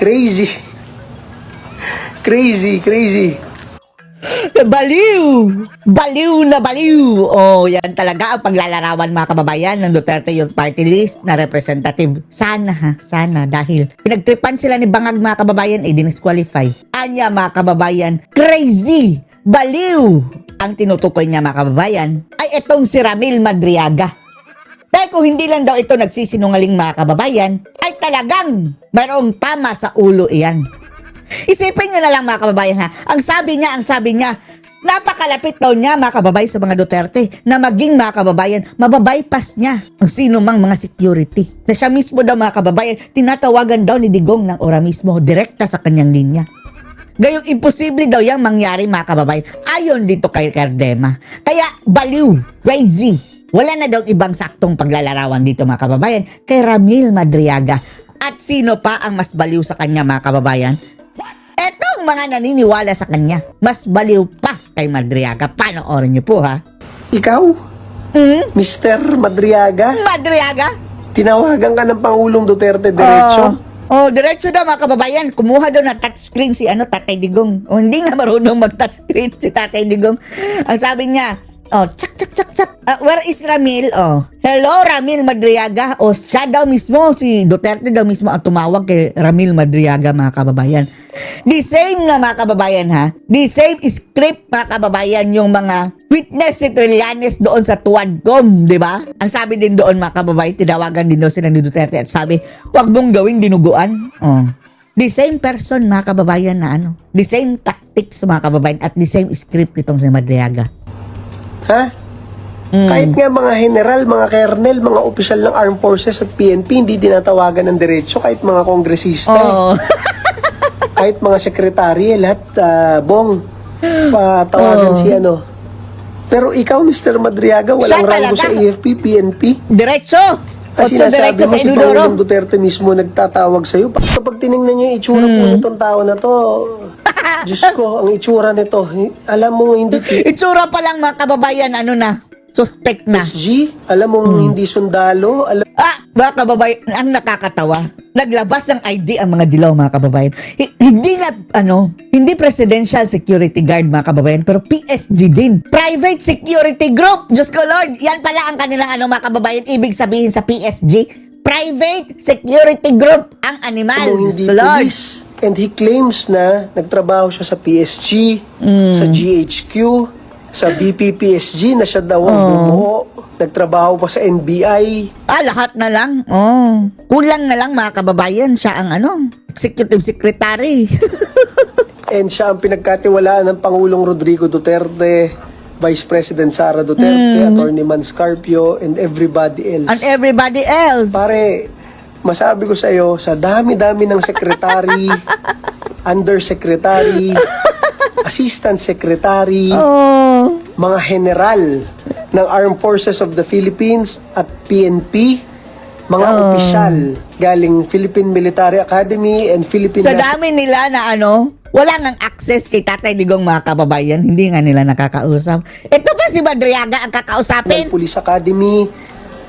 Crazy. Crazy. Baliw! Baliw na baliw! Oh, yan talaga ang paglalarawan mga kababayan ng Duterte Youth Party List na representative. Sana dahil pinagtripan sila ni Bangag mga kababayan, dinisqualify. Anya mga kababayan, crazy! Baliw! Ang tinutukoy niya mga kababayan ay itong si Ramil Madriaga. Dahil kung hindi lang daw ito nagsisinungaling mga kababayan, ay talagang mayroong tama sa ulo iyan. Isipin nyo na lang mga kababayan ha, ang sabi niya, napakalapit daw niya mga kababayan sa mga Duterte na maging mga kababayan, mababypass niya ang sino mang mga security. Na siya mismo daw mga kababayan, tinatawagan daw ni Digong ng ora mismo, direkta sa kanyang linya. Gayong imposible daw yung mangyari mga kababayan, ayon dito kay Cardema. Kaya baliw, crazy. Wala na daw ibang saktong paglalarawan dito mga kababayan kay Ramil Madriaga. At sino pa ang mas baliw sa kanya mga kababayan? Etong mga naniniwala sa kanya, mas baliw pa kay Madriaga. Panoorin niyo po ha. Ikaw, Mr. Madriaga, tinawagan ka ng Pangulong Duterte diretso. Diretso daw mga kababayan. Kumuha daw na touchscreen si Tatay Digong. Hindi nga marunong mag-touchscreen si Tatay Digong. Ang sabi niya, chak. Where is Ramil? Hello, Ramil Madriaga. Siya daw mismo, si Duterte daw mismo ang tumawag kay Ramil Madriaga, mga kababayan. The same na mga kababayan ha. The same script mga kababayan yung mga witness si Trillanes doon sa Tuadcom, di ba? Ang sabi din doon mga kababayan, tinawagan din daw sila ni Duterte at sabi, wag mong gawing dinuguan. The same person mga kababayan na the same tactics mga kababayan at the same script itong si Madriaga. Ha? Kahit nga mga general, mga colonel, mga opisyal ng armed forces at PNP, hindi dinatawagan ng diretso kahit mga kongresista. Kahit mga sekretary, lahat, patawagan si Pero ikaw, Mr. Madriaga, walang rango sa AFP, PNP? Diretso! Sinasabi mo si Pangulong Duterte mismo nagtatawag sa'yo. Kapag tinignan niyo yung itsura po nitong tao na to, Diyos ko, ang itsura nito, alam mo hindi... Itsura pa lang mga kababayan, suspect na. SG, alam mo hindi sundalo, mga kababayan, ang nakakatawa, naglabas ng ID ang mga dilaw mga kababayan. Hindi nga, hindi presidential security guard mga kababayan, pero PSG din. Private security group. Diyos ko Lord, yan pala ang kanilang mga kababayan, ibig sabihin sa PSG. Private security group ang animal. Diyos ko Lord. Police. And he claims na nagtrabaho siya sa PSG, sa GHQ, sa BPPSG na siya daw ang bumuo. Nagtrabaho pa sa NBI. Lahat na lang. Kulang na lang mga kababayan. Siya ang executive secretary. And siya ang pinagkatiwalaan ng Pangulong Rodrigo Duterte, Vice President Sara Duterte, Attorney Manscarpio, and everybody else. Pare, masabi ko sa iyo, sa dami-dami ng secretary, undersecretary, assistant secretary, mga general ng Armed Forces of the Philippines at PNP, mga opisyal galing Philippine Military Academy and Philippine... Sa dami nila na wala nang access kay Tatay Digong mga kababayan, hindi nga nila nakakausap. Ito pa si Madriaga ang kakausapin. Police Academy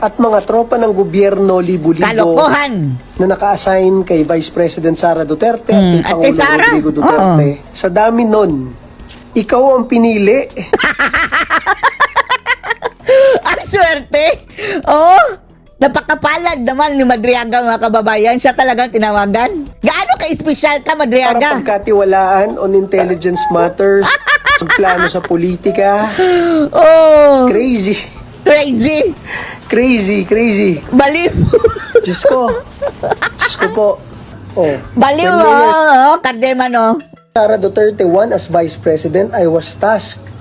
at mga tropa ng gobyerno libu-libo. Kalokohan. Na naka-assign kay Vice President Sara Duterte at kay Pangulong Rodrigo Duterte. Sa dami nun, ikaw ang pinili. Ang swerte. Napakapalad naman ni Madriaga mga kababayan. Siya talagang tinawagan. Gaano ka-espesyal ka, Madriaga? Para pagkatiwalaan on intelligence matters, plano sa politika. Crazy. Baliw. Diyos ko po. Baliw, Cardema, Sara Duterte won as Vice President. I was tasked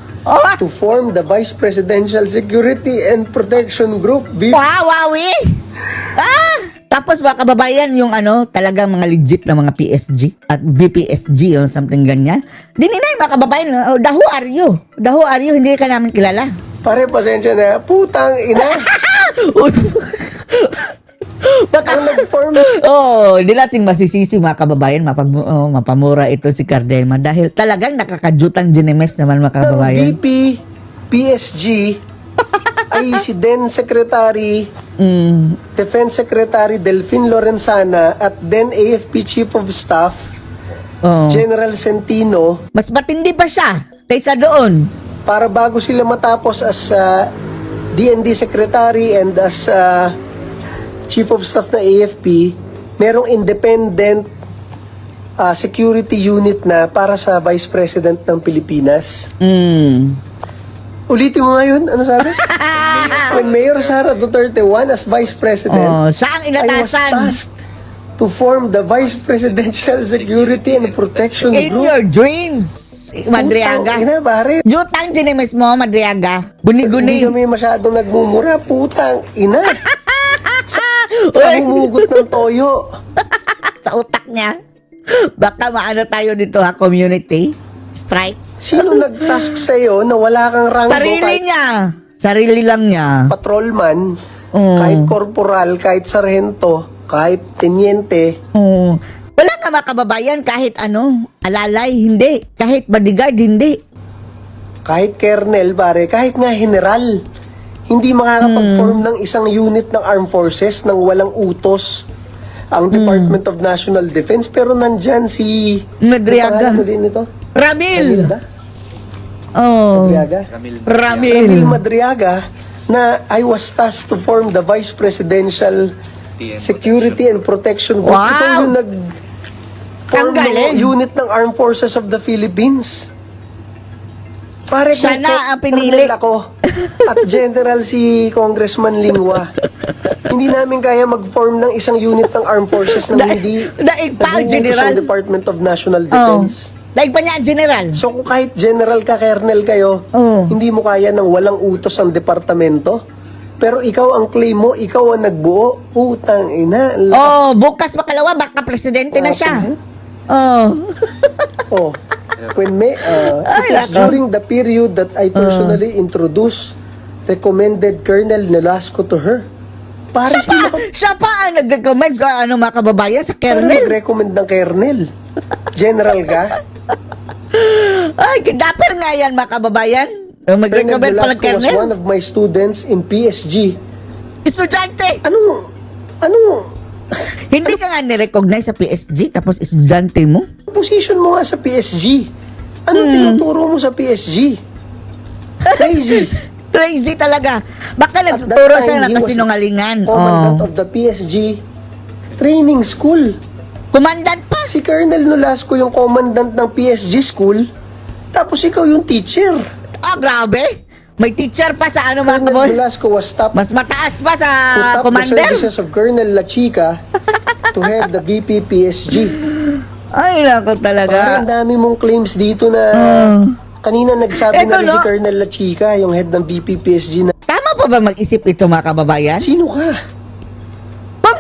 to form the Vice Presidential Security and Protection Group. Wawi! Tapos mga kababayan, yung talagang mga legit na mga PSG at VPSG or something ganyan. Dininay mga kababayan, the who are you? The who are you? Hindi ka namin kilala. Pare, pasensya na. Putang ina. Baka nag-form. Hindi natin masisisi mga kababayan, mapamura ito si Cardema dahil talagang nakakajutang ginemes naman mga kababayan. VP, PSG, ay si Den Secretary Defense Secretary Delfin Lorenzana at then AFP Chief of Staff General Centino, Mas matindi pa siya kaysa doon. para bago sila matapos as DND Secretary and as Chief of Staff na AFP, merong independent security unit na para sa Vice President ng Pilipinas. Ulitin mo nga yun, ano sabi? When Mayor Sara Duterte won as Vice President, Siya ang I was inatasan. tasked to form the Vice Presidential Security and Protection In Group. your dreams, Madriaga. Putang ina, pare. Jutang dinimis mo, Madriaga. Hindi Guni-guni. kami masyadong nagmumura, putang ina. Uy, Humugot ng toyo. sa utak niya. Baka maano tayo dito ha, community. Strike. Sino nag-task sa'yo na wala kang rango Sarili kahit niya. Sarili lang niya. patrolman, kahit korporal, kahit sarhento, kahit tenyente? Wala nga mga kababayan kahit ano, alalay, hindi. Kahit bodyguard, hindi. Kahit kernel, pare, kahit nga general, hindi makakapag-form ng isang unit ng armed forces nang walang utos ang Department of National Defense. Pero nandyan si... Madriaga. Ano din ito? Ramil. Ba? Oh. Madriaga? Ramil. Ramil Madriaga, na I was tasked to form the Vice Presidential Security and Protection Group. Wow! Ito yung Ang nag-form galing. ng unit ng Armed Forces of the Philippines. Pare, Siya kung na ang pinili. colonel ako at general si Congressman Lingwa, hindi namin kaya mag-form ng isang unit ng Armed Forces na hindi daig pa ang nabubuto general. sa Department of National Defense. Daig pa niya ang general. So kung kahit general ka, kernel kayo, hindi mo kaya ng walang utos ang departamento. Pero ikaw ang claim mo, ikaw ang nagbuo. Putang ina. Bukas makalawa, baka presidente na siya. Oh. When it was during the period that I personally introduced recommended Colonel Nolasco to her. Para Siya pa ang nag-recommend sa ano mga kababayan sa Pero kernel. nag-recommend ng kernel. General ka? Ay, kidapper nga yan mga kababayan. Colonel Mag-recommend pa ng Nolasco was kernel. one of my students in PSG. Estudyante. Anong Hindi ka nga nirecognize sa PSG tapos estudyante mo? position mo nga sa PSG? Anong tinuturo mo sa PSG? Crazy. Crazy talaga. Baka At that nagtuturo time, siya ng he was kasinungalingan. Commandant of the PSG training school. Commandant pa. Si Colonel Nolasco yung commandant ng PSG school, tapos ikaw yung teacher. Grabe. May teacher pa sa ano mga Colonel kaboy. Nolasco was top Mas mataas pa sa to top the commander. services of Colonel La Chica to head the VP PSG. Ay, nako Parang talaga. ang dami mong claims dito na kanina nagsabi Eto, na rin si no? Colonel La Chica, yung head ng VP PSG, na Tama pa ba mag-isip ito mga kababayan? sino ka? Pag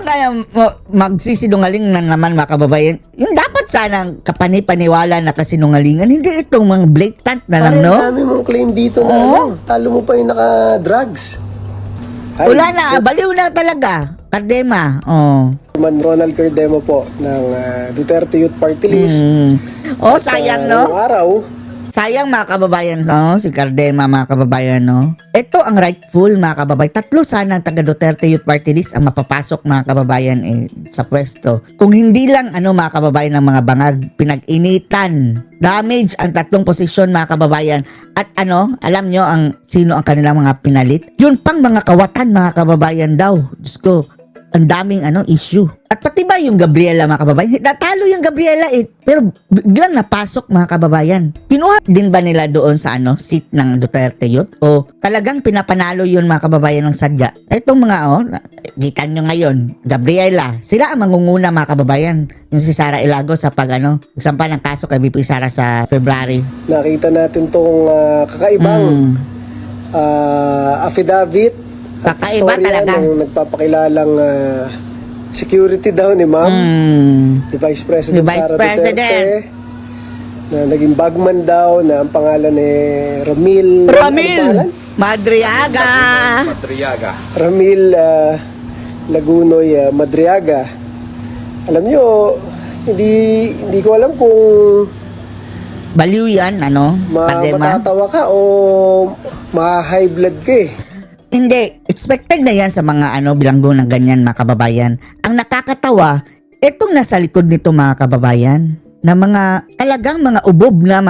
magsisinungaling na naman mga kababayan, yung dapat sanang kapanipaniwala na kasinungalingan, hindi itong mga blatant na lang, Parang no? ang dami mong claim dito na ano, talo mo pa yung naka-drugs. Ay, Wala na, baliw na talaga. Kardema, Man Ronald Cardemo po ng Duterte Youth Party List. Sayang, Ngayong no? araw, Sayang mga kababayan, no? Si Cardema mga kababayan, no? Ito ang rightful mga kababayan. 3 sana ang taga Duterte Youth Party List ang mapapasok mga kababayan sa pwesto. Kung hindi lang mga kababayan ng mga bangag pinag-initan, damage ang 3 posisyon mga kababayan. At alam nyo sino ang kanilang mga pinalit? Yun pang mga kawatan mga kababayan daw. Diyos ko, ang daming issue. At pati ba yung Gabriela mga kababayan? Natalo yung Gabriela pero biglang napasok mga kababayan. Kinuha din ba nila doon sa seat ng Duterte Youth? O talagang pinapanalo yun mga kababayan ng sadya? Itong mga kita nyo ngayon, Gabriela, sila ang mangunguna mga kababayan. Yung si Sara Ilago sa nagsampa ng kaso kay VP Sara sa February. nakita natin tong kakaibang affidavit at Kakaiba storya talaga. ng nagpapakilalang security daw ni Ma'am, ni Vice President Ni Vice Sara President. Duterte, na naging bagman daw na ang pangalan ni Ramil. Ano pangalan? Madriaga. Ramil Lagunoy Madriaga. Alam nyo, hindi ko alam kung Baliw yan, Kardema. matatawa ka o ma-high blood ka eh. Hindi, expected na yan sa mga bilanggo ng ganyan mga kababayan. Ang nakakatawa, etong nasa likod nito mga kababayan, na mga talagang mga ubob na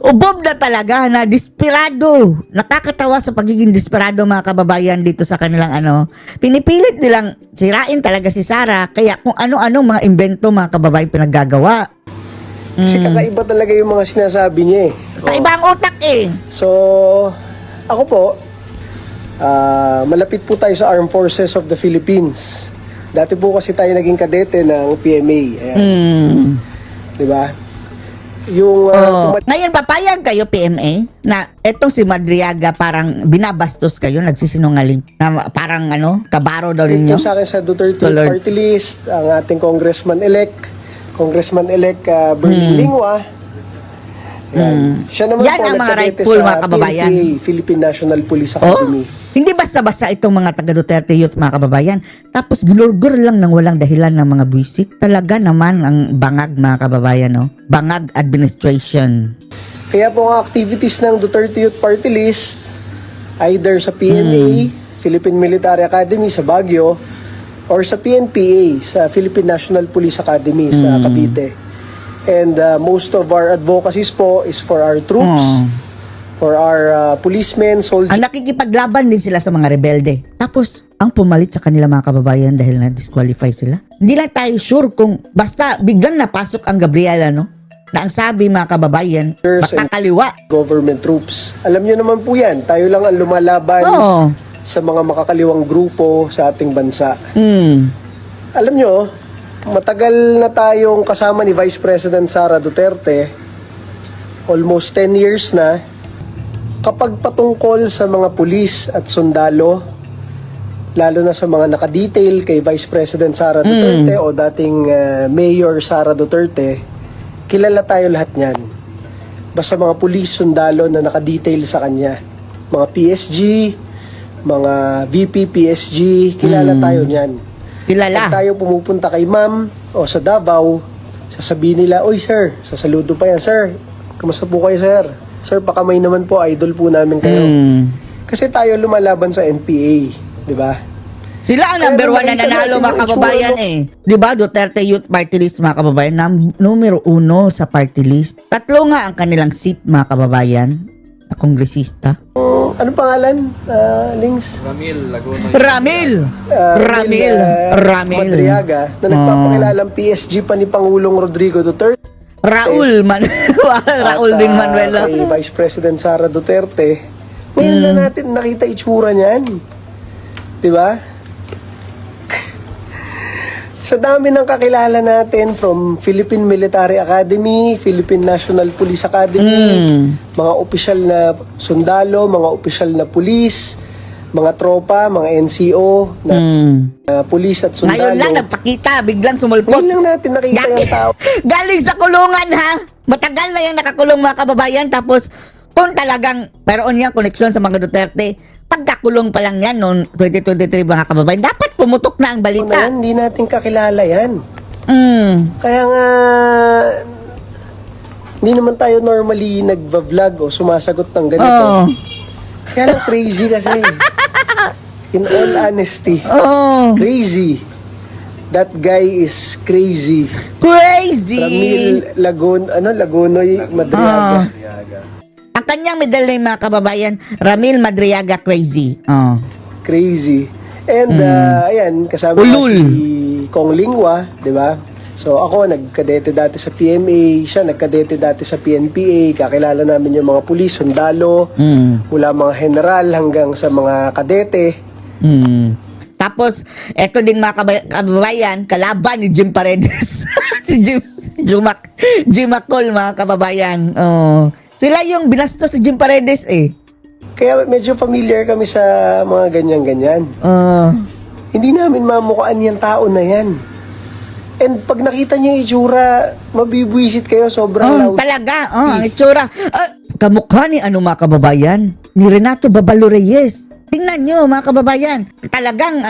ubob na talaga na desperado. Nakakatawa sa pagiging desperado mga kababayan dito sa kanilang pinipilit nilang sirain talaga si Sara, kaya kung ano-ano mga invento mga kababayan pinaggagawa. Kasi kakaiba talaga yung mga sinasabi niya eh. Kakaiba ang utak eh. So, ako po, malapit po tayo sa Armed Forces of the Philippines. Dati po kasi tayo naging kadete ng PMA. Ayan. Diba? Yung, Ngayon, papayag kayo PMA na etong si Madriaga parang binabastos kayo, nagsisinungaling. Na parang kabaro daw ninyo. sa akin sa Duterte Scholar. Party List, ang ating Congressman-elect Bernie Lingwa. Yan. Siya naman Yan po ang mga nagkadete rightful sa mga kababayan. PNPA, Philippine National Police Academy. Hindi basta-basta itong mga taga Duterte Youth mga kababayan. Tapos ginurgur lang ng walang dahilan ng mga buwisit. Talaga naman ang bangag mga kababayan, no? Bangag administration. Kaya po ang activities ng Duterte Youth Party List, either sa PMA, Philippine Military Academy sa Baguio, or sa PNPA, sa Philippine National Police Academy sa Cavite. And most of our advocacies po is for our troops, for our policemen, soldiers. Ang nakikipaglaban din sila sa mga rebelde. Tapos, ang pumalit sa kanila mga kababayan dahil na-disqualify sila. Hindi lang tayo sure kung basta biglang napasok ang Gabriela, no? Na ang sabi mga kababayan, makakaliwa. Government troops. Alam niyo naman po yan, tayo lang ang lumalaban sa mga makakaliwang grupo sa ating bansa. Alam niyo, matagal na tayong kasama ni Vice President Sara Duterte, almost 10 years na. Kapag patungkol sa mga pulis at sundalo, lalo na sa mga nakadetail kay Vice President Sara Duterte o dating Mayor Sara Duterte, kilala tayo lahat niyan. Basta mga pulis, sundalo na nakadetail sa kanya. Mga PSG, mga VP PSG, kilala tayo niyan. Kilala. Pag tayo pumupunta kay ma'am o sa Davao, sasabihin nila, "Oy sir, sasaludo pa yan sir. Kamusta po kayo sir? Sir, pakamay naman po, idol po namin kayo." Kasi tayo lumalaban sa NPA, di ba? Sila ang number 1 na nanalo mga kababayan eh. Di ba Duterte Youth Party List mga kababayan, numero 1 sa party list. 3 nga ang kanilang seat mga kababayan na kongresista. Ano pangalan, Lings? Ramil Madriaga, na nagpapakilalang PSG pa ni Pangulong Rodrigo Duterte. Raul din Manuel. Kay Vice President Sara Duterte. Ngayon na natin nakita itsura niyan. Di ba? Sa dami ng kakilala natin from Philippine Military Academy, Philippine National Police Academy, mga opisyal na sundalo, mga opisyal na pulis, mga tropa, mga NCO, na pulis at sundalo. Ngayon lang nagpakita, biglang sumulpot. Ngayon lang natin nakita yung tao. Galing sa kulungan ha. Matagal na yung nakakulong mga kababayan. Tapos kung talagang meron niyang koneksyon sa mga Duterte, pagkakulong pa lang yan noong 2023 mga kababayan, dapat pumutok na ang balita. Hindi natin kakilala yan. Kaya nga, hindi naman tayo normally nagva-vlog o sumasagot ng ganito. Kaya lang crazy kasi. In all honesty. Crazy. That guy is crazy. Crazy! Lagunoy Madriaga. Ang kanyang middle name mga kababayan, Ramil Madriaga Crazy. Crazy. And ayan, kasama Ulul. si Kong Lingwa, di ba? So ako, nagkadete dati sa PMA, siya nagkadete dati sa PNPA, kakilala namin yung mga pulis, sundalo, mula mga general hanggang sa mga kadete. Tapos, eto din mga kababayan, kalaban ni Jim Paredes. Si Jim Macol mga kababayan. Sila yung binastos si Jim Paredes eh. Kaya medyo familiar kami sa mga ganyan-ganyan. Hindi namin mamukhaan yung tao na yan. And pag nakita niyo yung itsura, mabibwisit kayo, sobrang loud. Talaga, ang itsura. Kamukha ni mga kababayan, ni Renato Babalo Reyes. Tingnan nyo mga kababayan, talagang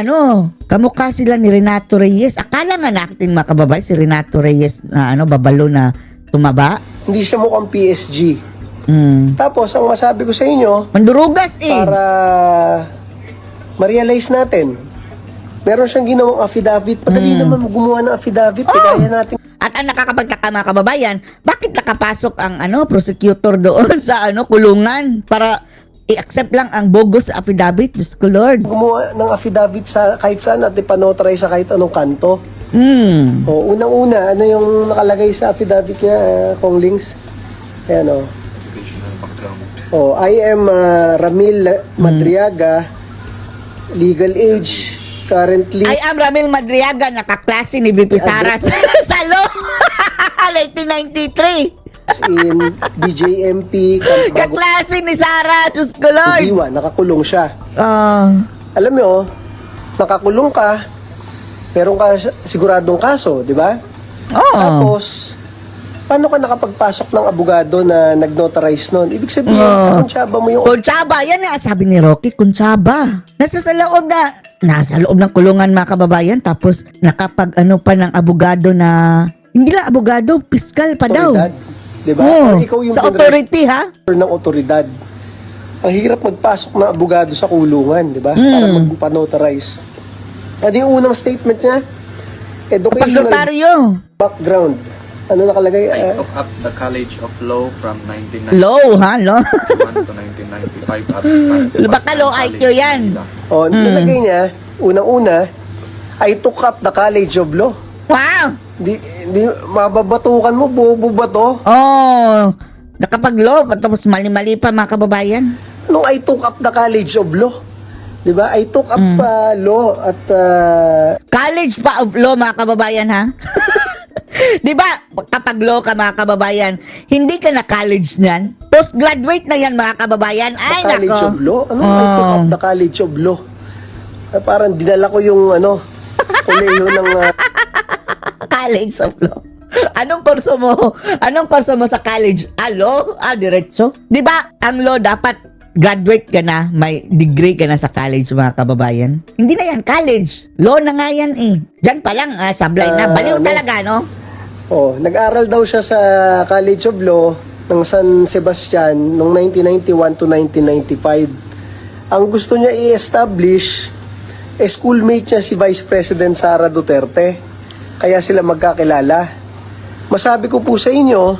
kamukha sila ni Renato Reyes. Akala nga natin mga kababayan, si Renato Reyes na Babalo na tumaba. Hindi siya mukhang PSG. Tapos, ang masabi ko sa inyo, Mandurugas eh. para ma-realize natin, meron siyang ginawang affidavit. Madali naman gumawa ng affidavit. Kaya natin. At ang nakakapagtaka mga kababayan, bakit nakapasok ang prosecutor doon sa kulungan para i-accept lang ang bogus affidavit? Diyos ko Lord. Gumawa ng affidavit sa kahit saan at ipanotarize sa kahit anong kanto. O, unang-una, ano yung nakalagay sa affidavit niya, Kong Lings? Ayan o. I am Ramil Madriaga, legal age, currently... I am Ramil Madriaga, nakaklase ni BP Sara sa law. 1993. in BJMP, Kaklase ni Sara, Diyos ko Lord. Diwa, nakakulong siya. Alam mo, nakakulong ka, meron ka siguradong kaso, di ba? Tapos, paano ka nakapagpasok ng abogado na nag-notarize nun? Ibig sabihin, kuntsaba mo yung... Kuntsaba, yan nga sabi ni Rocky, kuntsaba. Nasa loob ng kulungan mga kababayan, tapos nakapag pa ng abogado na, hindi lang abogado, piskal pa daw. Diba? Ikaw yung sa authority ha? Ng otoridad. Ang hirap magpasok ng abogado sa kulungan, di ba? Para magpa-notarize. At yung unang statement niya, educational background. Ano nakalagay? I took up the College of Law from 1991 Law, ha? Law? to 1995 at San Sebastian Baka law IQ College, yan. Manila. Nilagay niya, unang-una, I took up the College of Law. Wow! Di mababatukan mo, bobo ba to? Nakapag-law, tapos mali-mali pa mga kababayan. Anong I took up the College of Law? Diba? I took up law at... College pa of law mga kababayan ha? Di ba, kapag law ka mga kababayan, hindi ka na college niyan. Postgraduate na yan mga kababayan. Ay, the College nako. of Law? Ano I took up the College of Law? Parang dinala ko yung kuleyo ng... College of Law. Anong kurso mo? Anong kurso mo sa college? Law? Diretso? Di ba, ang law dapat graduate ka na, may degree ka na sa college mga kababayan. Hindi na yan college. Law na nga yan eh. Diyan pa lang, sablay na. Baliw talaga, no? Nag-aral daw siya sa College of Law ng San Sebastian noong 1991 to 1995. Ang gusto niya i-establish, schoolmate niya si Vice President Sara Duterte. Kaya sila magkakilala. Masabi ko po sa inyo,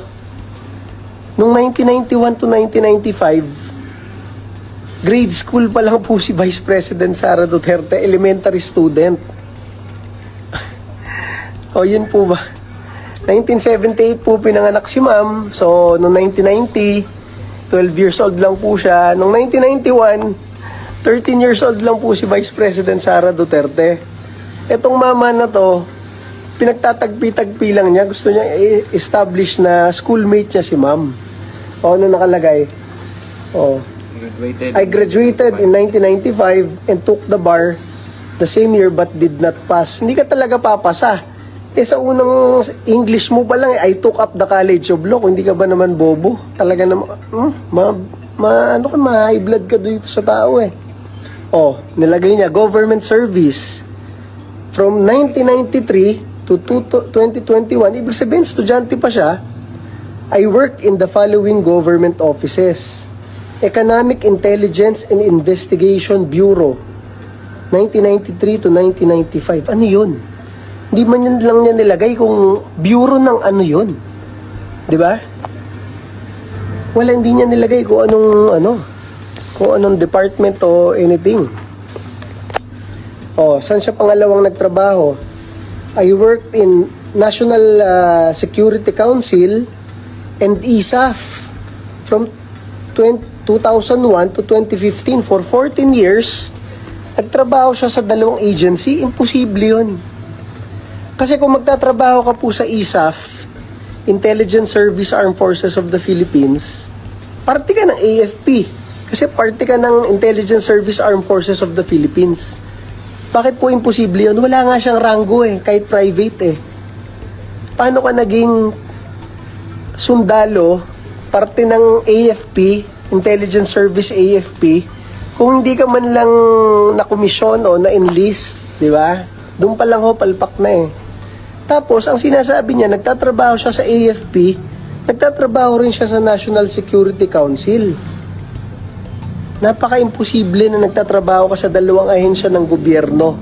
noong 1991 to 1995, grade school pa lang po si Vice President Sara Duterte, elementary student. Yun po ba? 1978 po pinanganak si ma'am. So, noong 1990, 12 years old lang po siya. Noong 1991, 13 years old lang po si Vice President Sara Duterte. Etong mama na to, pinagtatagpi-tagpi lang niya. Gusto niya i-establish na schoolmate niya si ma'am. Ano nakalagay? I graduated in 1995 and took the bar the same year but did not pass. Hindi ka talaga papasa. Sa unang English mo pa lang, I took up the College of Law. Hindi ka ba naman bobo? Talaga naman, high blood ka dito sa tao eh. Nilagay niya, government service. From 1993 to 2021, ibig sabihin, estudyante pa siya, I work in the following government offices. Economic Intelligence and Investigation Bureau, 1993 to 1995. Ano yun? Hindi man yun lang niya nilagay kung bureau ng ano yun. Di ba? Wala, hindi niya nilagay kung anong department o anything. Saan siya pangalawang nagtrabaho? I worked in National Security Council and ISAF from 2001 to 2015 for 14 years. Nagtrabaho siya sa dalawang agency. Imposible yun. Kasi kung magtatrabaho ka po sa ISAF, Intelligence Service Armed Forces of the Philippines, parte ka ng AFP. Kasi parte ka ng Intelligence Service Armed Forces of the Philippines. Bakit po imposible yun? Wala nga siyang ranggo kahit private Paano ka naging sundalo, parte ng AFP, Intelligence Service AFP, kung hindi ka man lang nakomisyon o na-enlist, di ba? Doon pa lang palpak na Tapos, ang sinasabi niya, nagtatrabaho siya sa AFP Nagtatrabaho rin siya sa National Security Council. Napaka-imposible na nagtatrabaho ka sa dalawang ahensya ng gobyerno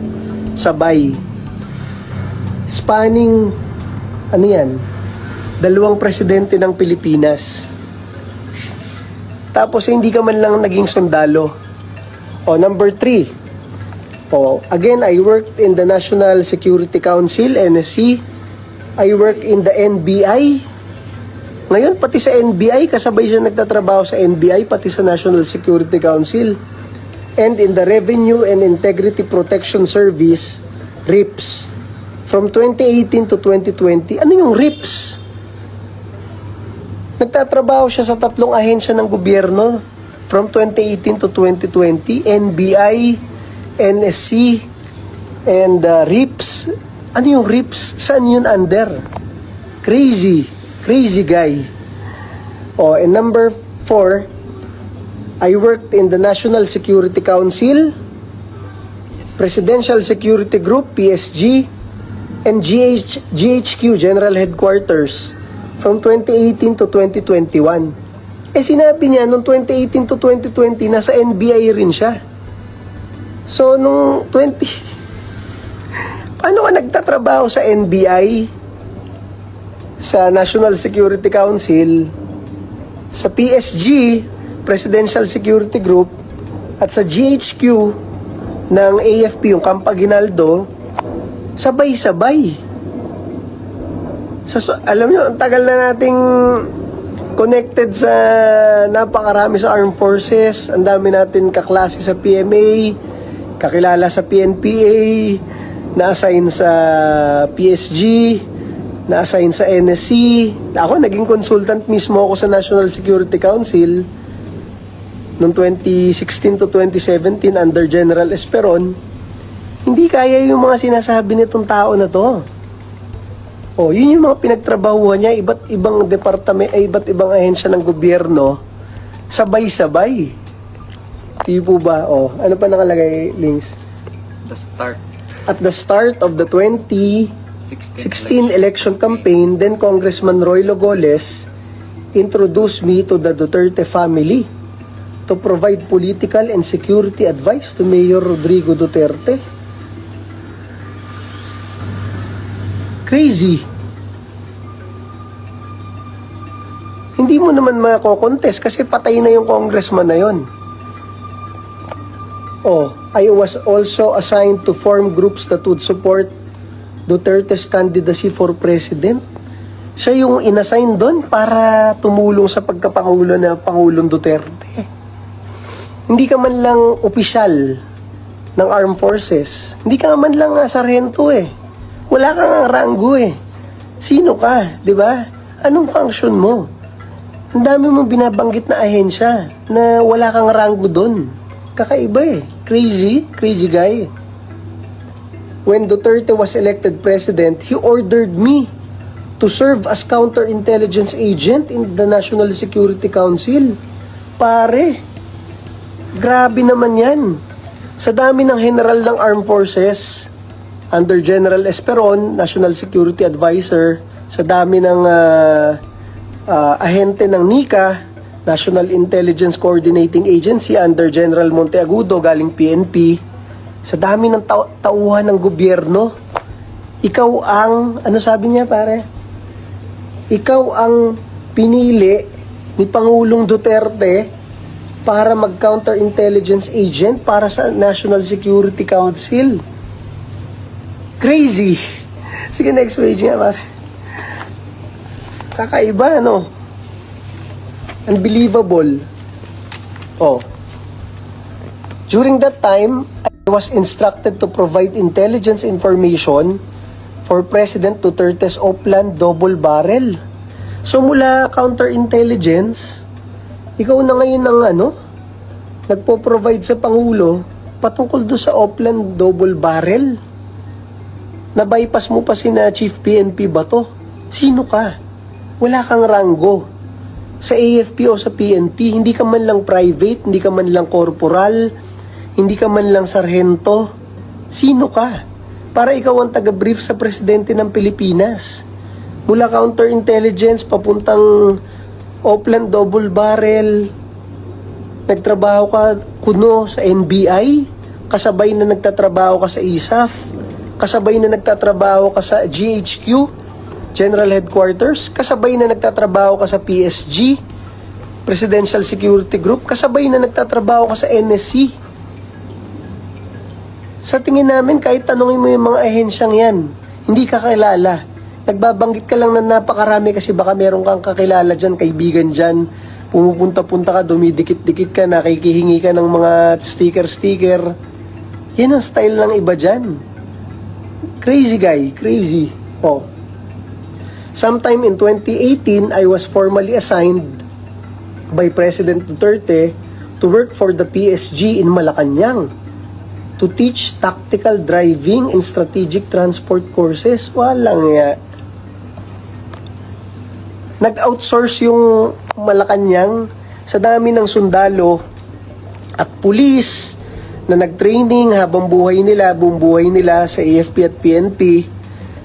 sabay. Spanning, ano yan, dalawang presidente ng Pilipinas. Tapos hindi ka man lang naging sundalo. O, number 3. O, again, I worked in the National Security Council, NSC. I work in the NBI. Ngayon, pati sa NBI, kasabay siya nagtatrabaho sa NBI, pati sa National Security Council. And in the Revenue and Integrity Protection Service, RIPS. From 2018 to 2020, ano yung RIPS? Nagtatrabaho siya sa 3 ahensya ng gobyerno from 2018 to 2020, NBI, NSC, and RIPS. Ano yung RIPS? Saan yun under? Crazy guy. Oh, and number 4, I worked in the National Security Council, Presidential Security Group, PSG, and GHQ, General Headquarters, from 2018 to 2021. Eh sinabi niya, nung 2018 to 2020, nasa NBI rin siya. So, nung paano ka nagtatrabaho sa NBI, sa National Security Council, sa PSG, Presidential Security Group, at sa GHQ ng AFP, yung Camp Aguinaldo, sabay-sabay. Alam nyo, ang tagal na nating connected sa napakarami sa armed forces, ang dami natin kaklase sa PMA, kakilala sa PNPA, na-assign sa PSG, na-assign sa NSC. Ako, naging consultant mismo ako sa National Security Council noong 2016 to 2017 under General Esperon. Hindi kaya yung mga sinasabi nitong tao na to. Oh, yun yung mga pinagtrabahuhan niya, iba't ibang departamento, iba't ibang ahensya ng gobyerno, sabay-sabay. Tipo ba? Oh, ano pa nakalagay, Links? At the start of the 2016 election campaign, then Congressman Roy Logoles introduced me to the Duterte family to provide political and security advice to Mayor Rodrigo Duterte. Crazy. Hindi mo naman mako-contest kasi patay na yung congressman na yon. Oh, I was also assigned to form groups that would support Duterte's candidacy for president. Siya yung inassign doon para tumulong sa pagkapangulo na Pangulong Duterte. Hindi ka man lang opisyal ng armed forces. Hindi ka man lang sarhento eh. Wala kang ranggo eh. Sino ka, di ba? Anong function mo? Ang dami mong binabanggit na ahensya na wala kang ranggo doon. Kakaiba eh. Crazy guy. When Duterte was elected president, he ordered me to serve as counterintelligence agent in the National Security Council. Pare, grabe naman yan. Sa dami ng general ng armed forces, under General Esperon, National Security Advisor, sa dami ng ahente ng NICA, National Intelligence Coordinating Agency, under General Monteagudo, galing PNP, sa dami ng tauhan ng gobyerno, ikaw ang, ano sabi niya pare? Ikaw ang pinili ni Pangulong Duterte para mag-counterintelligence agent para sa National Security Council. Crazy. Sige, next page nga pare. Kakaiba, no? Unbelievable. Oh. During that time, I was instructed to provide intelligence information for President Duterte's Oplan double barrel. So mula counterintelligence, ikaw na ngayon ang nagpo-provide sa Pangulo patungkol do sa Oplan double barrel. Na-bypass mo pa sina Chief PNP ba to? Sino ka? Wala kang ranggo. Sa AFP o sa PNP, hindi ka man lang private, hindi ka man lang corporal, hindi ka man lang sarhento. Sino ka? Para ikaw ang taga-brief sa presidente ng Pilipinas. Mula counterintelligence, papuntang Opland double barrel. Nagtrabaho ka kuno sa NBI, kasabay na nagtatrabaho ka sa ISAF, kasabay na nagtatrabaho ka sa GHQ, General Headquarters, kasabay na nagtatrabaho ka sa PSG, Presidential Security Group, kasabay na nagtatrabaho ka sa NSC. Sa tingin namin, kahit tanungin mo yung mga ahensyang yan, hindi ka kilala. Nagbabanggit ka lang na napakarami kasi baka meron kang kakilala dyan, kaibigan dyan. Pumupunta-punta ka, dumidikit-dikit ka, nakikihingi ka ng mga sticker-sticker. Yan ang style ng iba dyan. Crazy guy, crazy. Oh. Sometime in 2018, I was formally assigned by President Duterte to work for the PSG in Malacanang to teach tactical driving and strategic transport courses. Walang ya. Nag-outsource yung Malacanang sa dami ng sundalo at pulis na nag-training habang buong buhay nila sa AFP at PNP,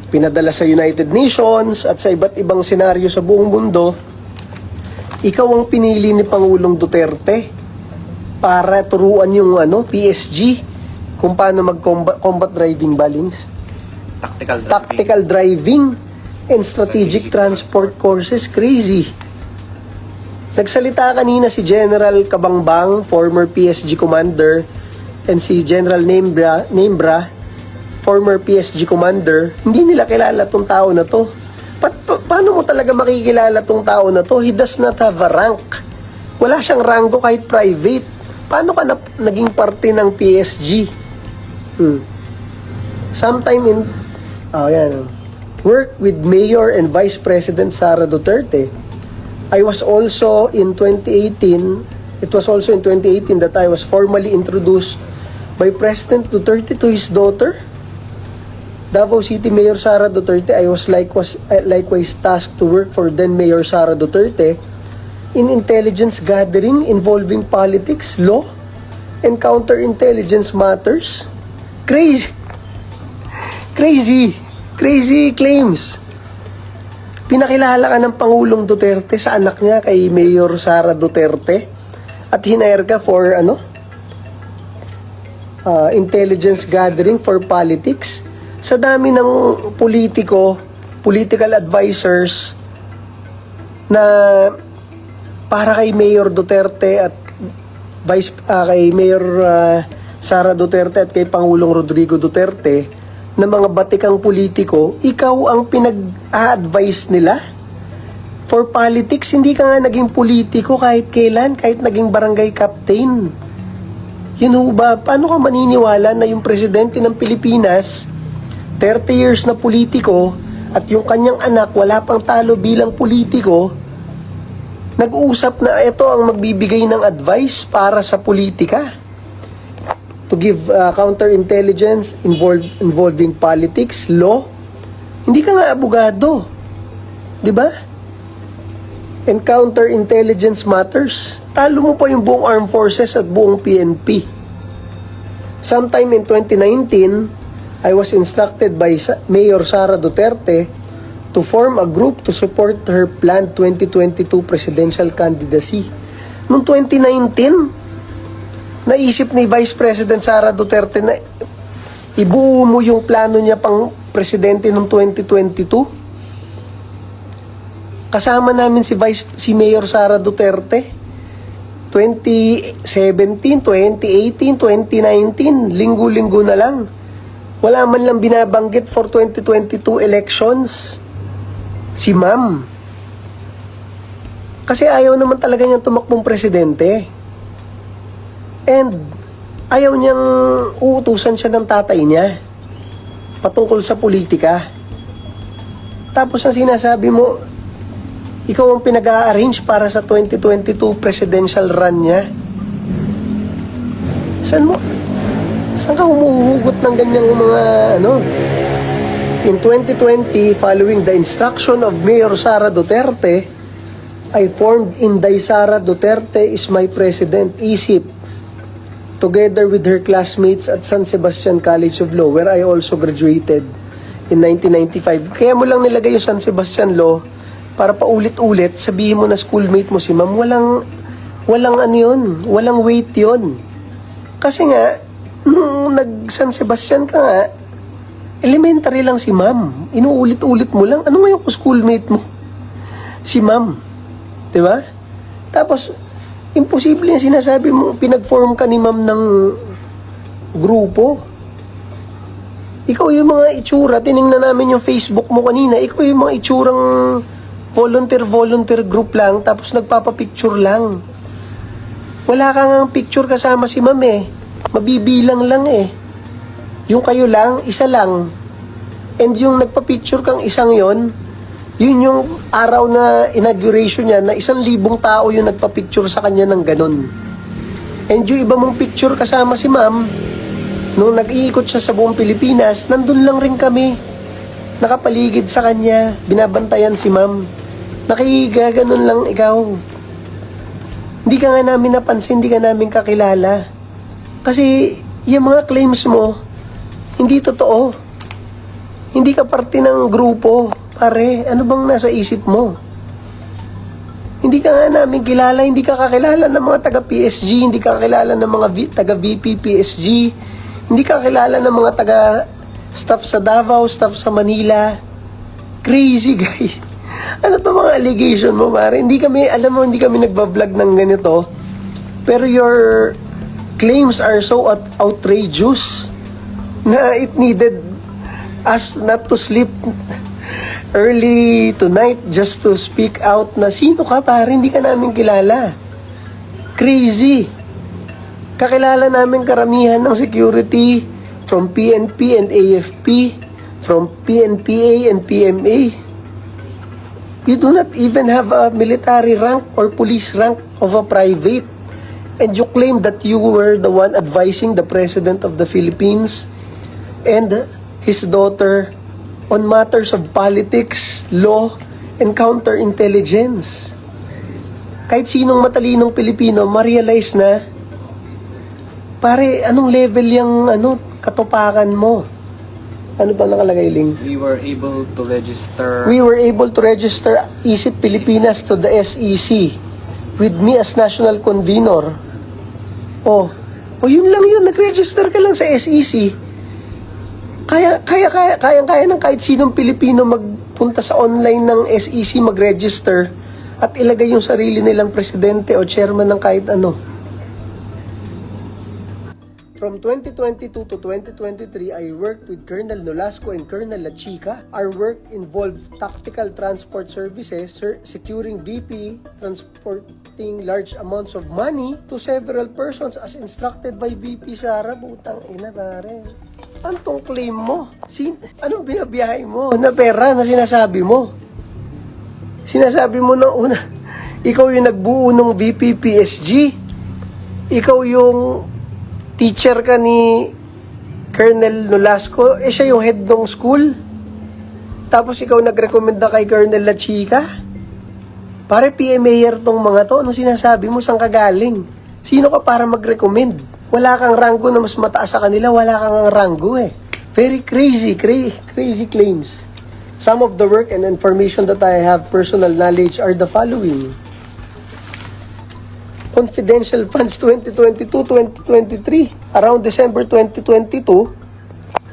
pinadala sa United Nations at sa iba't ibang senaryo sa buong mundo. Ikaw ang pinili ni Pangulong Duterte para turuan yung PSG kung paano mag-combat driving balings. Tactical driving and strategic transport courses. Crazy. Nagsalita kanina si General Cabangbang, former PSG commander, and si General Nembra, former PSG commander. Hindi nila kilala tong tao na to. Paano mo talaga makikilala tong tao na to? He does not have a rank. Wala siyang rango kahit private. Paano ka naging parte ng PSG? Sometime in work with Mayor and Vice President Sara Duterte. It was also in 2018 that I was formally introduced by President Duterte to his daughter, Davao City Mayor Sara Duterte. I was likewise tasked to work for then Mayor Sara Duterte in intelligence gathering involving politics, law, and counterintelligence matters. Crazy claims. Pinakilala ka ng Pangulong Duterte sa anak niya kay Mayor Sara Duterte at hinire ka for intelligence gathering for politics. Sa dami ng political advisors na para kay Mayor Duterte at kay Mayor Sara Duterte at kay Pangulong Rodrigo Duterte na mga batikang politiko, ikaw ang pinag-a-advise nila for politics. Hindi ka nga naging politiko kahit kailan, kahit naging barangay captain. Yun ho ba? Paano ka maniniwala na yung presidente ng Pilipinas, 30 years na politiko, at yung kanyang anak wala pang talo bilang politiko, nag-uusap na ito ang magbibigay ng advice para sa politika? To give counterintelligence involving politics, law. Hindi ka nga abogado. Di ba? And counterintelligence matters. Talo mo pa yung buong armed forces at buong PNP. Sometime in 2019, I was instructed by Mayor Sara Duterte to form a group to support her planned 2022 presidential candidacy. Noong 2019, naisip ni Vice President Sara Duterte na ibuo mo yung plano niya pang presidente noong 2022. Kasama namin si Mayor Sara Duterte. 2017, 2018, 2019, linggo-linggo na lang. Wala man lang binabanggit for 2022 elections. Si ma'am. Kasi ayaw naman talaga niyang tumakbong presidente. And ayaw niyang uutusan siya ng tatay niya patungkol sa politika. Tapos ang sinasabi mo, ikaw ang pinag-a-arrange para sa 2022 presidential run niya. Saan ka humuhugot ng ganyang mga In 2020, following the instruction of Mayor Sara Duterte, I formed Inday Sara Duterte is my president, ISIP, together with her classmates at San Sebastian College of Law, where I also graduated in 1995. Kaya mo lang nilagay yung San Sebastian Law para paulit-ulit sabihin mo na schoolmate mo si ma'am. Walang ano yun, walang weight yun. Kasi nga, nung nag-San Sebastian ka nga, elementary lang si ma'am. Inuulit-ulit mo lang. Ano ngayon kung schoolmate mo? Si ma'am. Diba? Tapos, imposible yung sinasabi mo, pinag-form ka ni ma'am ng grupo. Ikaw yung mga itsura, tiningnan namin yung Facebook mo kanina, ikaw yung mga itsurang volunteer group lang, tapos nagpapapicture lang. Wala kang picture kasama si ma'am eh. Mabibilang lang eh. Yung kayo lang, isa lang. And yung nagpa-picture kang isang yon, yun yung araw na inauguration niya na 1,000 tao yung nagpa-picture sa kanya ng ganon. And yung iba mong picture kasama si ma'am, nung nag-iikot siya sa buong Pilipinas, nandun lang rin kami. Nakapaligid sa kanya, binabantayan si ma'am. Nakigaganon lang ikaw. Hindi ka nga namin napansin, hindi ka namin kakilala. Kasi yung mga claims mo, hindi totoo. Hindi ka parte ng grupo. Pare, ano bang nasa isip mo? Hindi ka nga namin kilala, hindi ka kakilala ng mga taga-PSG, hindi ka kakilala ng mga taga-VP PSG, hindi ka kakilala ng mga taga-staff sa Davao, staff sa Manila. Crazy guy. Ano to mga allegation mo, pare? Hindi kami, alam mo, hindi kami nagbablog ng ganito. Pero your claims are so outrageous na it needed us not to sleep early tonight just to speak out na sino ka, pare? Hindi ka namin kilala. Crazy. Kakilala namin karamihan ng security from PNP and AFP, from PNPA and PMA. You do not even have a military rank or police rank of a private. And you claim that you were the one advising the President of the Philippines and his daughter on matters of politics, law, and counterintelligence. Kahit sinong matalinong Pilipino, ma-realize na, pare, anong level yung katupakan mo? Ano ba nakalagay, Lings? We were able to register ISIP Pilipinas to the SEC with me as national convener. Oh, yun lang yun. Nag-register ka lang sa SEC. Kaya ng kahit sinong Pilipino magpunta sa online ng SEC, mag-register at ilagay yung sarili nilang presidente o chairman ng kahit ano. From 2022 to 2023, I worked with Colonel Nolasco and Colonel La Chica. Our work involved tactical transport services, securing VP, transporting large amounts of money to several persons as instructed by VP Sara. Butang ina, pare. Antong claim mo? Anong binabiyahe mo na pera na sinasabi mo? Sinasabi mo na una, ikaw yung nagbuo ng VP PSG. Ikaw yung teacher ka ni Colonel Nolasco, siya yung head ng school. Tapos ikaw nagrekomenda kay Colonel La Chica. Pare, PMAyer tong mga to. Ano sinasabi mo? Saan ka galing? Sino ka para mag-recommend? Wala kang ranggo na mas mataas sa kanila. Wala kang ranggo eh. Very crazy claims. Some of the work and information that I have personal knowledge are the following. Confidential funds 2022-2023. Around December 2022,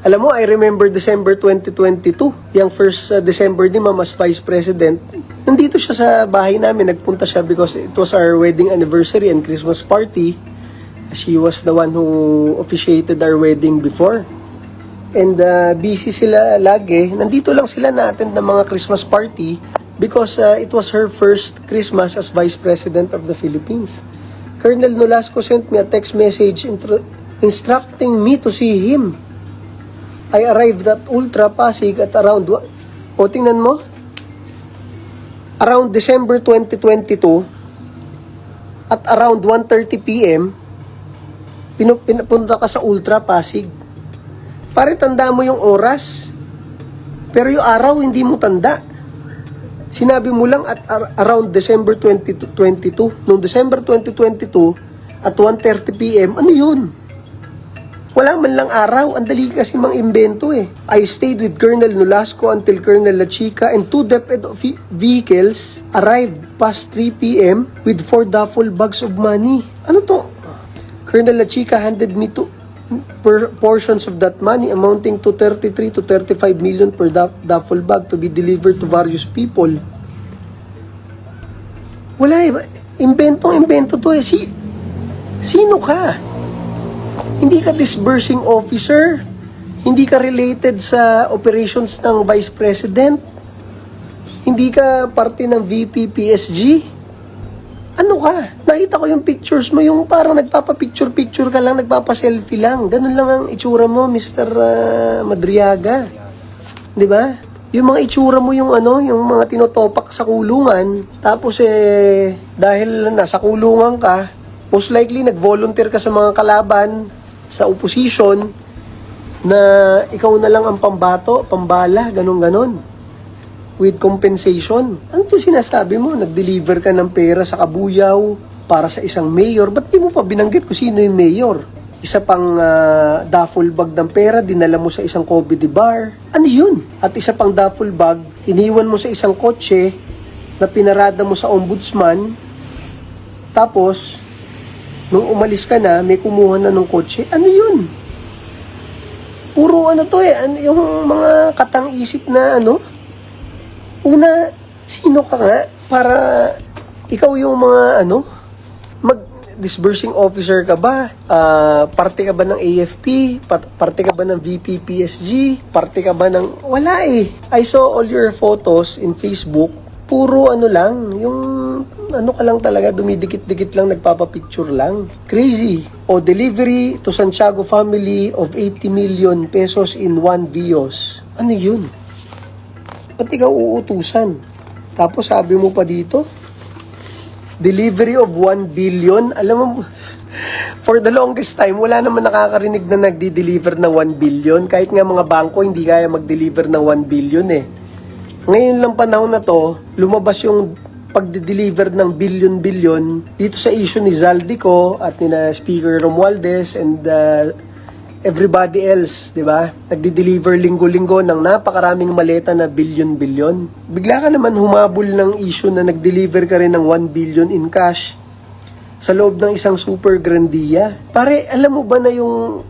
alam mo, I remember December 2022, yung first December ni Ma'am as Vice President. Nandito siya sa bahay namin, nagpunta siya because it was our wedding anniversary and Christmas party. She was the one who officiated our wedding before. And busy sila lagi. Nandito lang sila na-attend ng mga Christmas party because it was her first Christmas as Vice President of the Philippines. Colonel Nolasco sent me a text message instructing me to see him. I arrived at Ultra Pasig at around, tingnan mo, around December 2022 at around 1:30 p.m. Pinapunta ka sa Ultra Pasig. Pare, tanda mo yung oras, pero yung araw hindi mo tanda. Sinabi mo lang at around December 2022. Noong December 2022 at 1:30 p.m., ano yun? Wala man lang araw. Ang dali kasi mang imbento eh. I stayed with Colonel Nolasco until Colonel La Chica and 2 DepEd vehicles arrived past 3 p.m. with 4 duffel bags of money. Ano to? Colonel La Chica handed me portions of that money amounting to 33 to 35 million per duffel bag to be delivered to various people. Wala eh. Inventong-invento to eh. Sino ka? Hindi ka disbursing officer. Hindi ka related sa operations ng Vice President. Hindi ka parte ng VP PSG. Ano ka? Nakita ko yung pictures mo, yung parang nagpapa-picture-picture ka lang, nagpapa-selfie lang. Ganun lang ang itsura mo, Mr. Madriaga. 'Di ba? Yung mga itsura mo, yung yung mga tinotopak sa kulungan, tapos dahil nasa kulungan ka, most likely nag-volunteer ka sa mga kalaban, sa opposition, na ikaw na lang ang pambato, pambala, ganon-ganon. With compensation. Ano to sinasabi mo? Nag-deliver ka ng pera sa Kabuyaw para sa isang mayor. Ba't di mo pa binanggit kung sino yung mayor? Isa pang duffel bag ng pera, dinala mo sa isang comedy bar. Ano yun? At isa pang duffel bag, iniwan mo sa isang kotse na pinarada mo sa ombudsman. Tapos, nung umalis ka na, may kumuha na ng kotse. Ano yun? Puro to yung mga katang-isip na Una, sino ka nga para ikaw yung mga mag-disbursing officer ka ba? Parte ka ba ng AFP? Parte ka ba ng VP PSG? Parte ka ba ng... Wala eh. I saw all your photos in Facebook. Puro lang, yung ka lang talaga, dumidikit-dikit lang, nagpapapicture lang. Crazy. O delivery to Santiago family of 80 million pesos in 1 VIOS. Ano yun? Ba't ikaw uutusan? Tapos sabi mo pa dito, delivery of 1 billion. Alam mo, for the longest time, wala naman nakakarinig na nagdi-deliver ng 1 billion. Kahit nga mga bangko, hindi kaya mag-deliver ng 1 billion eh. Ngayon lang panahon na to, lumabas yung pagde-deliver ng billion-billion dito sa issue ni Zaldico at ni na Speaker Romualdez and everybody else, di ba? Nagdi-deliver linggo-linggo ng napakaraming maleta na billion-billion. Bigla ka naman humabol ng issue na nag-deliver ka rin ng 1 billion in cash sa loob ng isang super grandiya. Pare, alam mo ba na yung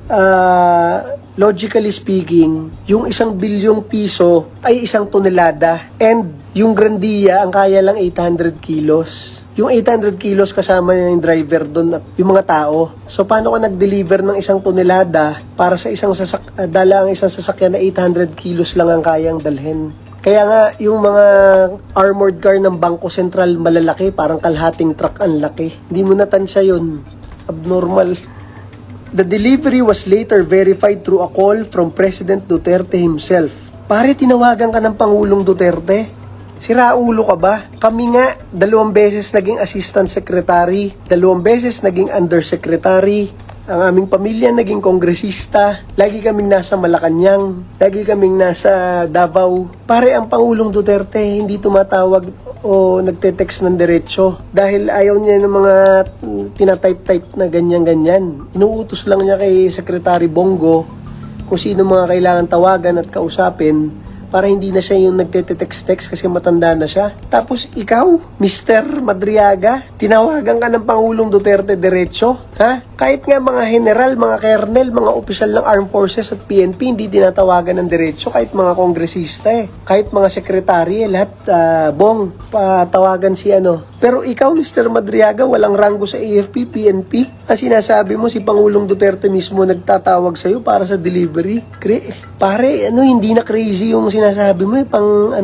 logically speaking, yung 1 bilyong piso ay 1 tonelada and yung grandiya ang kaya lang 800 kilos. Yung 800 kilos kasama yung driver doon at yung mga tao. So paano ka nag-deliver ng 1 tonelada para sa isang dala ang isang sasakyan na 800 kilos lang ang kayang dalhin? Kaya nga yung mga armored car ng Bangko Sentral malalaki, parang kalahating truck ang laki. Hindi mo natansya yun. Abnormal. The delivery was later verified through a call from President Duterte himself. Pare, tinawagan ka ng Pangulong Duterte. Sira ulo ka ba? Kami nga, 2 beses naging assistant secretary, 2 beses naging undersecretary. Ang aming pamilya naging kongresista. Lagi kaming nasa Malacanang. Lagi kaming nasa Davao. Pare, ang Pangulong Duterte hindi tumatawag o nagte-text ng diretsyo. Dahil ayaw niya ng mga tinatype-type na ganyan-ganyan. Inuutos lang niya kay Secretary Bongo kung sino mga kailangan tawagan at kausapin para hindi na siya yung nagte-text-text kasi matanda na siya. Tapos ikaw, Mr. Madriaga, tinawagan ka ng Pangulong Duterte diretso, ha? Kahit nga mga general, mga colonel, mga opisyal ng Armed Forces at PNP, hindi dinatawagan ng diretso, kahit mga kongresista kahit mga sekretary, lahat, bong, patawagan si Pero ikaw, Mr. Madriaga, walang ranggo sa AFP, PNP. Ang sinasabi mo, si Pangulong Duterte mismo nagtatawag sa'yo para sa delivery. Pare, hindi na crazy yung sinasabi mo pang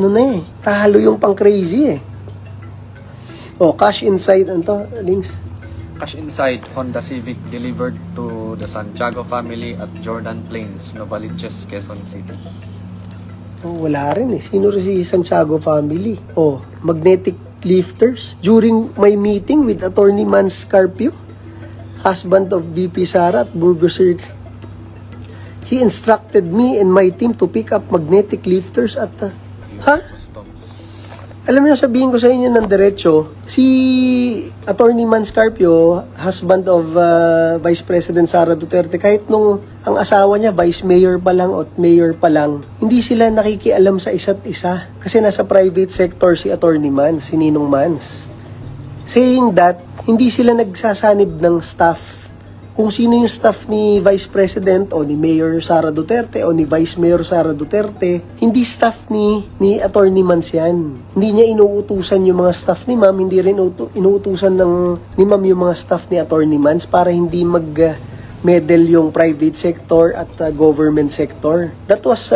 talo yung pang crazy cash inside, links. Cash inside Honda Civic delivered to the Santiago family at Jordan Plains, Novaliches, Quezon City. Wala rin Sino rin si Santiago family? Magnetic lifters. During my meeting with Attorney Mans Carpio, husband of VP Sara at Burgos Circle, he instructed me and my team to pick up magnetic lifters at Alam niyo, sabihin ko sa inyo ng diretso, si Attorney Mans Carpio, husband of Vice President Sara Duterte, kahit nung ang asawa niya, Vice Mayor pa lang at Mayor pa lang, hindi sila nakikialam sa isa't isa. Kasi nasa private sector si Attorney Mans, si Ninong Mans. Saying that, hindi sila nagsasanib ng staff. Kung sino yung staff ni Vice President o ni Mayor Sara Duterte o ni Vice Mayor Sara Duterte, hindi staff ni Attorney Mans yan. Hindi niya inuutusan yung mga staff ni Ma'am, hindi rin inuutusan ni Ma'am yung mga staff ni Attorney Mans para hindi mag-medal yung private sector at government sector. That was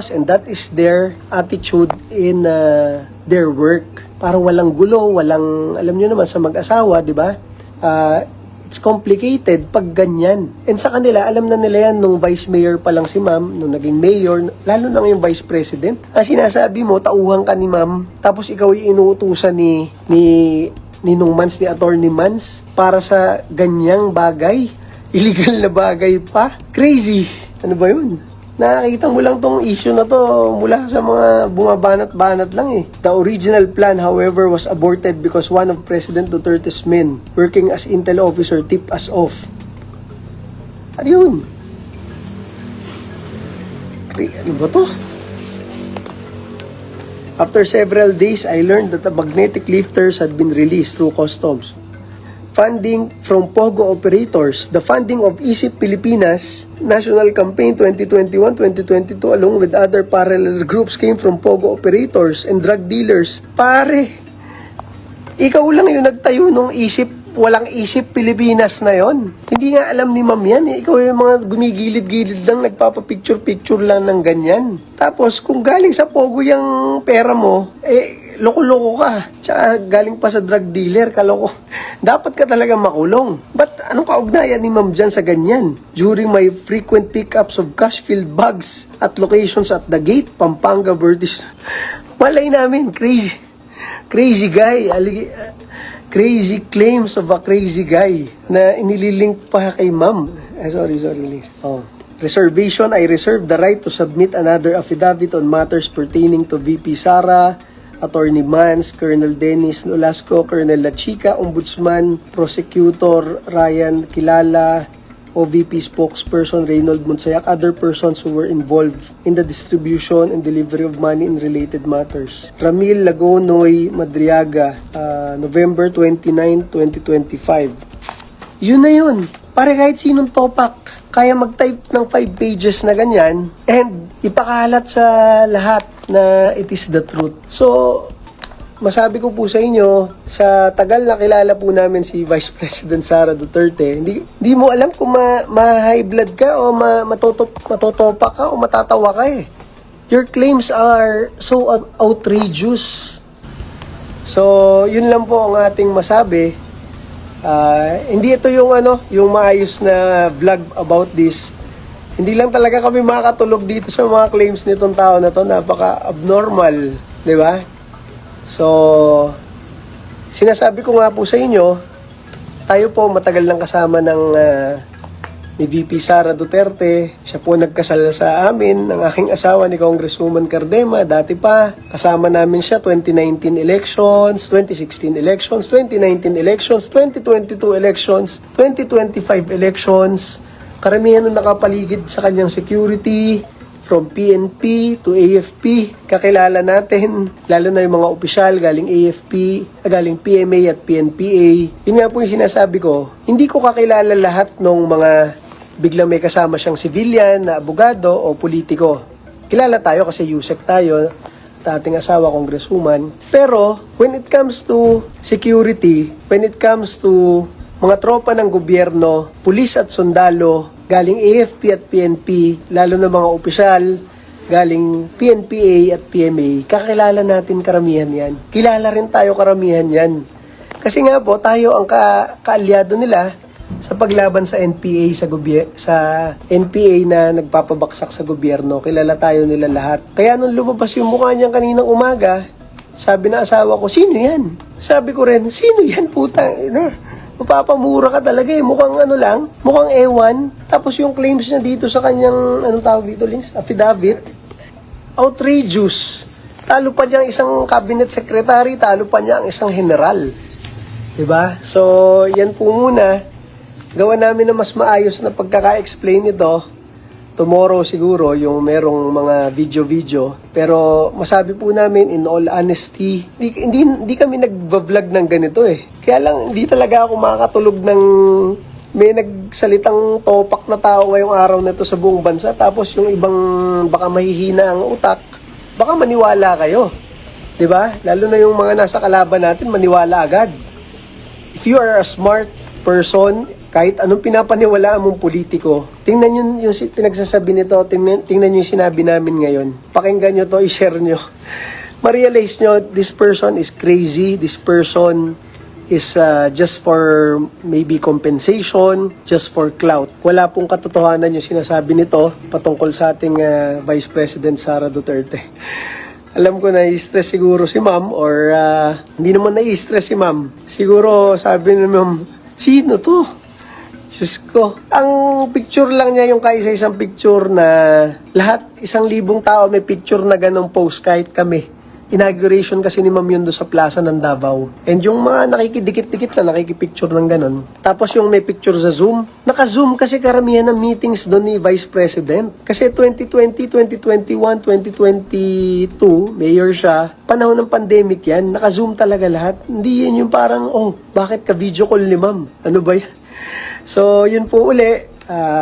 and that is their attitude in their work. Para walang gulo, walang, alam niyo naman sa mag-asawa, di ba? It's complicated pag ganyan. And sa kanila, alam na nila yan nung vice mayor pa lang si ma'am, nung naging mayor, lalo na ngayong vice president. Ang sinasabi mo, tauhan ka ni ma'am, tapos ikaw yung inuutusan ni Ninong Mans, ni Attorney Mans, para sa ganyang bagay. Illegal na bagay pa. Crazy. Ano ba yun? Nakakita mo lang tong issue na to mula sa mga bumabanat-banat lang eh. The original plan, however, was aborted because one of President Duterte's men working as intel officer tipped us off. Ano yun? Ano ba to? After several days, I learned that the magnetic lifters had been released through customs. Funding from POGO operators, the funding of ISIP Pilipinas National Campaign 2021-2022 along with other parallel groups came from POGO operators and drug dealers. Pare, ikaw lang yung nagtayo nung ISIP, walang ISIP Pilipinas na yon. Hindi nga alam ni ma'am yan. Ikaw yung mga gumigilid-gilid lang, nagpapapicture-picture lang ng ganyan. Tapos kung galing sa POGO yung pera mo, loko-loko ka. Tsaka galing pa sa drug dealer, kaloko. Dapat ka talaga makulong. But anong kaugnayan ni ma'am dyan sa ganyan? During my frequent pickups of cash-filled bags at locations at the gate, Pampanga, Vertis. Malay namin, crazy. Crazy guy. Crazy claims of a crazy guy na inililink pa kay ma'am. Sorry. Oh. Reservation, I reserve the right to submit another affidavit on matters pertaining to VP Sara, Attorney Mans, Colonel Dennis Nolasco, Colonel La Chica, Ombudsman, Prosecutor Ryan Kilala, OVP spokesperson Reynold Monsayak, other persons who were involved in the distribution and delivery of money in related matters. Ramil Lagonoy Madriaga, November 29, 2025. Yun na yun. Pare kahit sinong topak, kaya mag-type ng 5 pages na ganyan and ipakalat sa lahat na it is the truth. So, masabi ko po sa inyo, sa tagal na kilala po namin si Vice President Sara Duterte, hindi mo alam kung ma-high blood ka o matotopak ka o matatawa ka eh. Your claims are so outrageous. So, yun lang po ang ating masabi. Hindi ito yung yung maayos na vlog about this. Hindi lang talaga kami makakatulog dito sa mga claims nitong tao na to, napaka-abnormal, di ba? So, sinasabi ko nga po sa inyo, tayo po matagal lang kasama ng ni VP Sara Duterte. Siya po nagkasal sa amin, ng aking asawa ni Congresswoman Cardema. Dati pa, kasama namin siya 2019 elections, 2016 elections, 2019 elections, 2022 elections, 2025 elections. Karamihan na nakapaligid sa kanyang security, from PNP to AFP, kakilala natin, lalo na yung mga opisyal galing AFP, galing PMA at PNPA. Yun nga po yung sinasabi ko, hindi ko kakilala lahat ng mga biglang may kasama siyang civilian na abogado o politiko. Kilala tayo kasi USEC tayo, at ating asawa, congresswoman. Pero, when it comes to security, when it comes to mga tropa ng gobyerno, pulis at sundalo, galing AFP at PNP, lalo na mga opisyal, galing PNPA at PMA, kakilala natin karamihan yan. Kilala rin tayo karamihan yan. Kasi nga po, tayo ang kaalyado nila sa paglaban sa NPA sa NPA na nagpapabaksak sa gobyerno. Kilala tayo nila lahat. Kaya nung lumabas yung mukha niyan kaninang umaga, sabi na asawa ko, sino yan? Sabi ko rin, sino yan putang ina? Mapapamura ka talaga eh. Mukhang mukhang ewan. Tapos yung claims niya dito sa kanyang, anong tawag dito, links? Affidavit. Outrageous. Talo pa niya ang isang cabinet secretary, talo pa niya ang isang general. Diba? So, yan po muna. Gawa namin na mas maayos na pagkaka-explain ito. Tomorrow siguro, yung merong mga video-video. Pero masabi po namin, in all honesty, hindi kami nag-vlog ng ganito eh. Kaya lang, hindi talaga ako makakatulog ng may nagsalitang topak na tao ngayong araw na to sa buong bansa. Tapos yung ibang baka mahihina ang utak, baka maniwala kayo. Diba? Lalo na yung mga nasa kalaban natin, maniwala agad. If you are a smart person, kahit anong pinapaniwalaan mong politiko, tingnan nyo yung pinagsasabi nito, tingnan nyo yung sinabi namin ngayon. Pakinggan nyo to, i-share nyo. Ma-realize nyo, this person is crazy, this person is just for maybe compensation, just for clout. Wala pong katotohanan yung sinasabi nito patungkol sa ating Vice President Sara Duterte. Alam ko na-stress siguro si ma'am or hindi naman na-stress si ma'am. Siguro sabi ni ma'am, sino to? Diyos ko. Ang picture lang niya yung kaisa-isang picture na lahat, 1,000 tao may picture na ganong post kahit kami. Inauguration kasi ni ma'am yun doon sa plaza ng Davao. And yung mga nakikidikit-dikit na nakikipicture ng ganon. Tapos yung may picture sa Zoom. Naka-Zoom kasi karamihan ng meetings doon ni Vice President. Kasi 2020, 2021, 2022, mayor siya. Panahon ng pandemic yan. Naka-Zoom talaga lahat. Hindi yan yung parang, oh, bakit ka video call ni ma'am? Ano ba yan? So, yun po uli.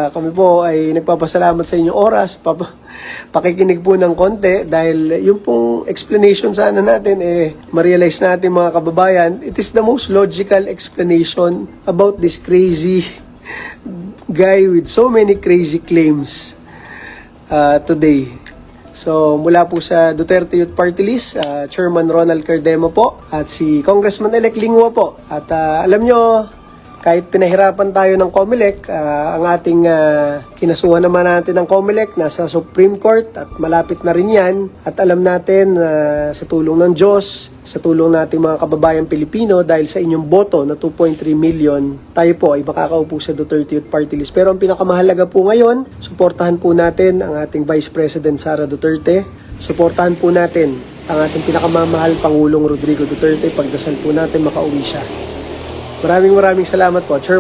Kami po ay nagpapasalamat sa inyong oras. Pakikinig po ng konti dahil yung pong explanation sana natin ma-realize natin mga kababayan, it is the most logical explanation about this crazy guy with so many crazy claims today. So mula po sa Duterte Youth Party List, Chairman Ronald Cardemo po at si Congressman-elect Lingua po. At alam nyo, kahit pinahirapan tayo ng COMELEC, ang ating kinasuhan naman natin ng COMELEC nasa Supreme Court at malapit na rin yan. At alam natin sa tulong ng Diyos, sa tulong nating mga kababayang Pilipino, dahil sa inyong boto na 2.3 million, tayo po ay makakaupo sa Duterte Youth Party List. Pero ang pinakamahalaga po ngayon, suportahan po natin ang ating Vice President Sara Duterte. Suportahan po natin ang ating pinakamamahal Pangulong Rodrigo Duterte. Pagdasal po natin makauwi siya. Maraming salamat po, Chairman.